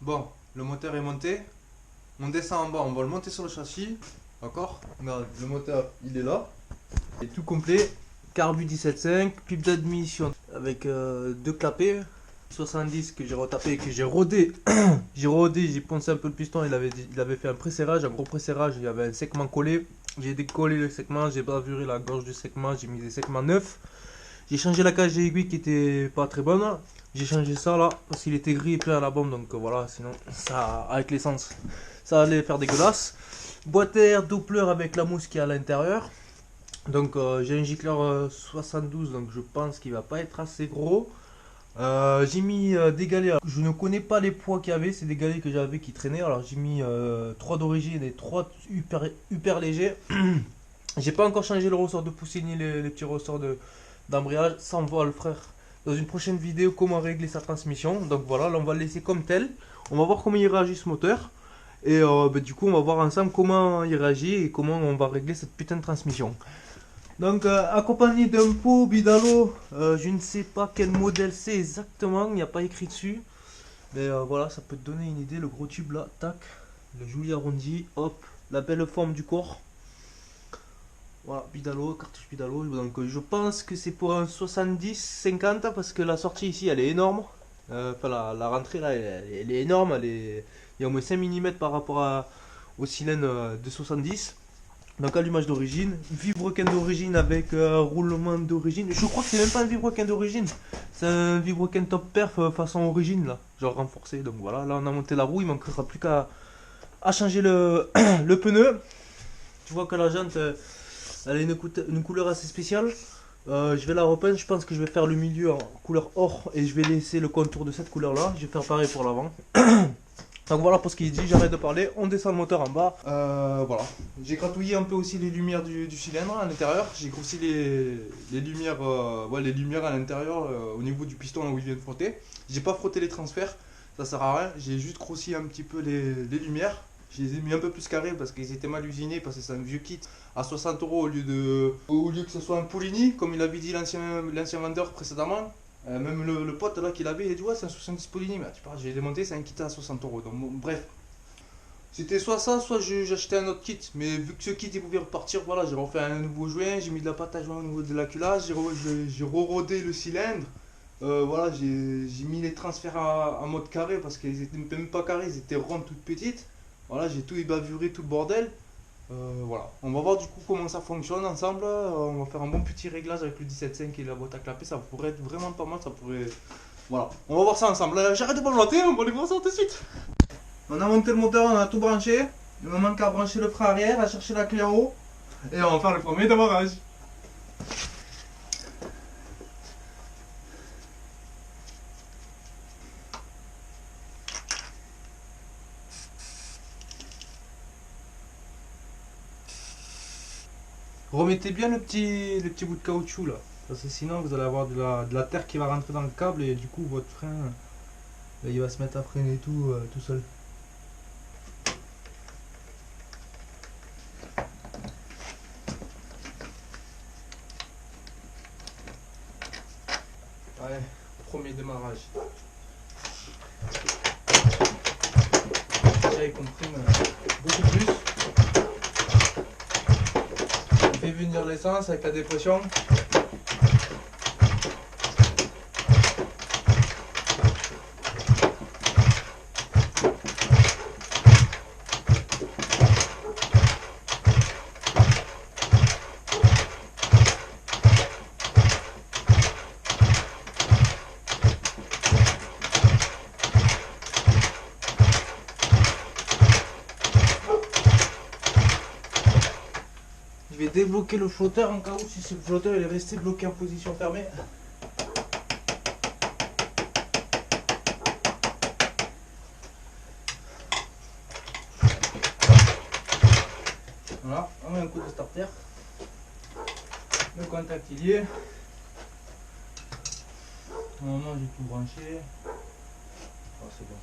Bon, le moteur est monté. On descend en bas, on va le monter sur le châssis. D'accord? Regarde, le moteur, il est là. Il est tout complet. Carbu 17.5, pipe d'admission avec deux clapets. 70 que j'ai retapé, que j'ai rodé. J'ai poncé un peu le piston. Il avait fait un pré-serrage, un gros pré-serrage. Il y avait un segment collé. J'ai décollé le segment, j'ai bavuré la gorge du segment. J'ai mis des segments neufs. J'ai changé la cage d'aiguille qui était pas très bonne. J'ai changé ça là parce qu'il était gris et plein à la bombe. Donc voilà, sinon ça avec l'essence ça allait faire dégueulasse. Boîte à air Doppler avec la mousse qui est à l'intérieur. Donc j'ai un gicleur 72, donc je pense qu'il va pas être assez gros. J'ai mis des galets. Je ne connais pas les poids qu'il y avait, c'est des galets que j'avais qui traînaient. Alors j'ai mis 3 d'origine et 3 hyper légers. J'ai pas encore changé le ressort de poussée ni les petits ressorts d'embrayage. Ça on va le faire dans une prochaine vidéo comment régler sa transmission. Donc voilà, là on va le laisser comme tel. On va voir comment il réagit ce moteur. Et du coup on va voir ensemble comment il réagit et comment on va régler cette putain de transmission. Donc accompagné d'un pot Bidalo, je ne sais pas quel modèle c'est exactement, il n'y a pas écrit dessus. Mais voilà, ça peut te donner une idée, le gros tube là, tac, le joli arrondi, hop, la belle forme du corps. Voilà, Bidalo, cartouche Bidalo, donc je pense que c'est pour un 70-50 parce que la sortie ici elle est énorme. Enfin la rentrée là elle est énorme, il y a au moins 5 mm par rapport au cylindre de 70. Donc allumage d'origine, vibroquin d'origine avec roulement d'origine. Je crois que c'est même pas un vibroquin d'origine, c'est un vibroquin top perf façon origine là, genre renforcé. Donc voilà, là on a monté la roue, il manquera plus qu'à changer le, le pneu. Tu vois que la jante elle a une couleur assez spéciale. Je vais la repeindre, je pense que je vais faire le milieu en couleur or et je vais laisser le contour de cette couleur là. Je vais faire pareil pour l'avant. Donc voilà pour ce qu'il dit, j'arrête de parler, on descend le moteur en bas. Voilà, j'ai gratouillé un peu aussi les lumières du cylindre à l'intérieur. J'ai grossi les lumières, les lumières à l'intérieur au niveau du piston là où il vient de frotter. J'ai pas frotté les transferts, ça sert à rien. J'ai juste grossi un petit peu les lumières. Je les ai mis un peu plus carrés parce qu'ils étaient mal usinés, parce que c'est un vieux kit à 60 € au lieu que ce soit un Poligny, comme il avait dit l'ancien vendeur précédemment. Même le pote là qu'il avait, il a dit ouais c'est un 70 Poligny, mais tu parles, j'ai démonté, c'est un kit à 60 €. Donc bon, bref, c'était soit ça, soit j'achetais un autre kit. Mais vu que ce kit il pouvait repartir, voilà, j'ai refait un nouveau joint, j'ai mis de la pâte à joint au niveau de la culasse, j'ai re-rodé le cylindre. Voilà, j'ai mis les transferts en mode carré parce qu'ils étaient même pas carrés, ils étaient ronds toutes petites. Voilà, j'ai tout ébavuré, tout le bordel. Voilà, on va voir du coup comment ça fonctionne ensemble. On va faire un bon petit réglage avec le 17.5 et la boîte à clapper, ça pourrait être vraiment pas mal, ça pourrait... Voilà, on va voir ça ensemble. J'arrête de parler, on va aller voir ça tout de suite. On a monté le moteur, on a tout branché. Il me manque à brancher le frein arrière, à chercher la clé en haut. Et on va faire le premier démarrage. Remettez bien le petit bout de caoutchouc là, parce que sinon vous allez avoir de la terre qui va rentrer dans le câble et du coup votre frein il va se mettre à freiner tout seul. Ouais, premier démarrage. Déjà il comprime beaucoup plus. Fait venir l'essence avec la dépression. Je vais débloquer le flotteur en cas où si ce flotteur il est resté bloqué en position fermée. Voilà, on met un coup de starter. Le contact il y est. Normalement j'ai tout branché. Oh, c'est bon.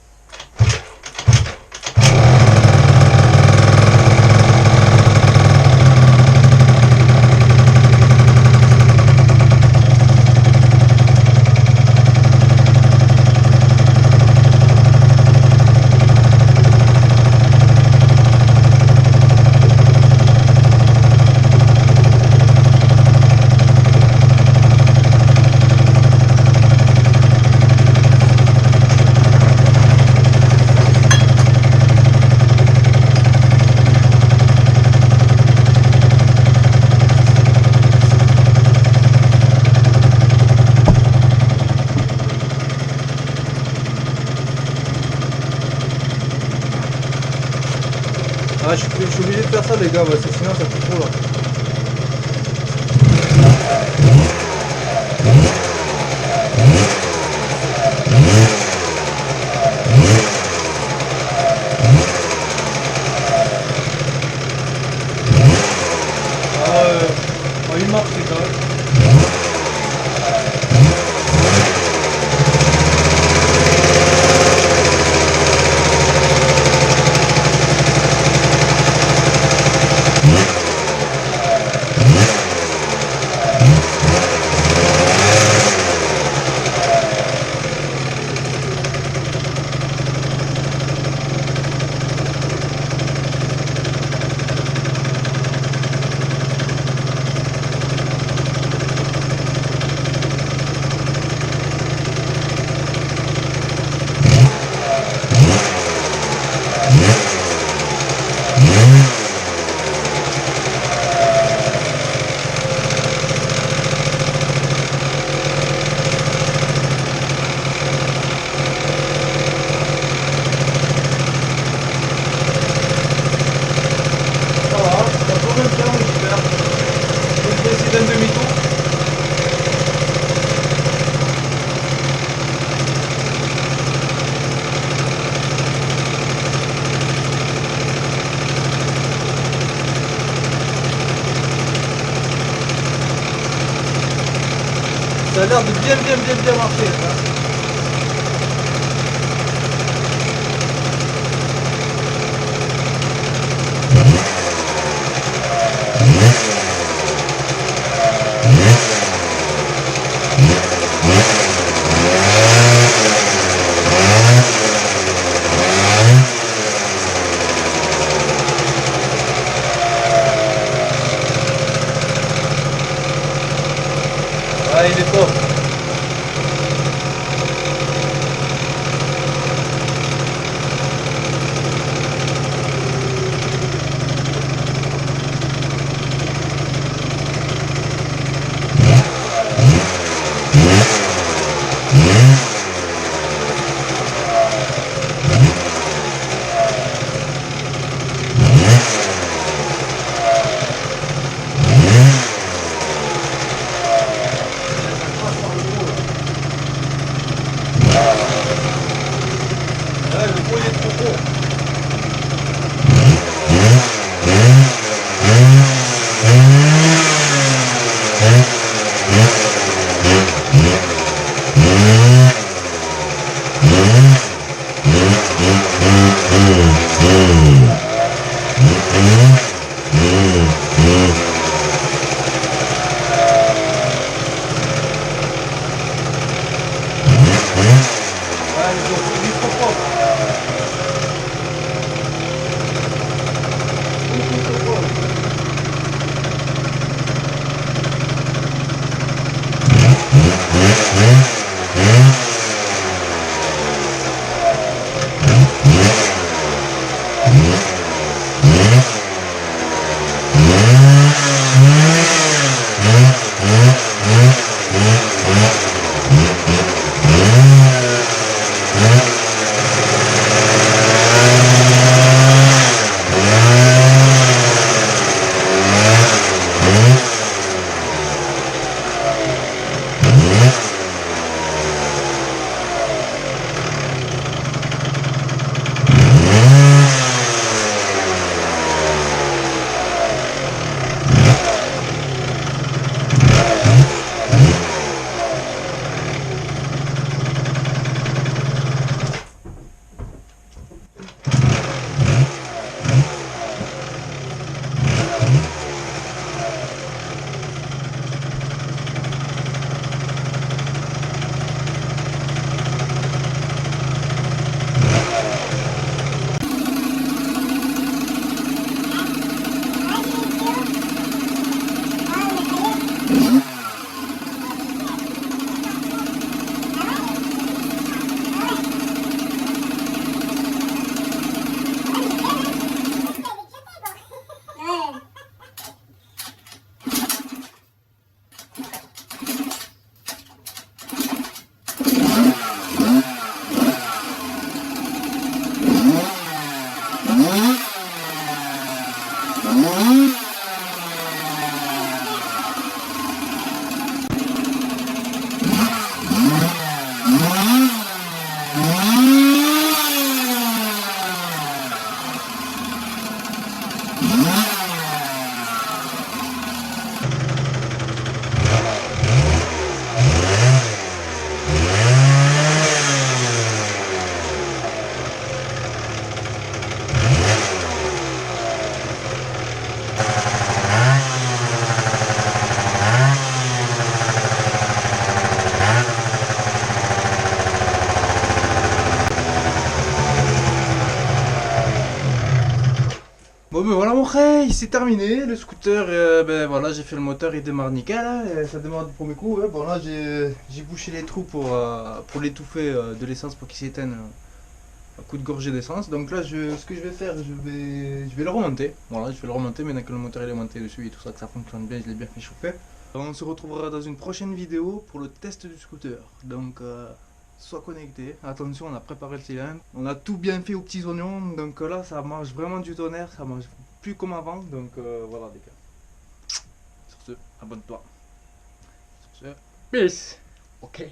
Ah, je suis obligé de faire ça les gars, parce que sinon ça fait trop long. Il marche les gars. Un demi-tour. Ça a l'air de bien marcher. Hein. Ah, il est top. Bon ben voilà mon frère, c'est terminé, le scooter, ben voilà, j'ai fait le moteur, il démarre nickel, hein, et ça démarre du premier coup. Ouais. Bon là j'ai bouché les trous pour l'étouffer de l'essence pour qu'il s'éteigne à coup de gorgée d'essence. Donc là ce que je vais faire, je vais le remonter. Voilà, je vais le remonter maintenant que le moteur il est monté dessus et tout ça, que ça fonctionne bien, je l'ai bien fait chauffer. On se retrouvera dans une prochaine vidéo pour le test du scooter. Donc sois connecté, attention, on a préparé le cylindre, on a tout bien fait aux petits oignons, donc là ça marche vraiment du tonnerre, ça marche plus comme avant, donc voilà les gars. Sur ce, abonne-toi. Sur ce, peace. Ok.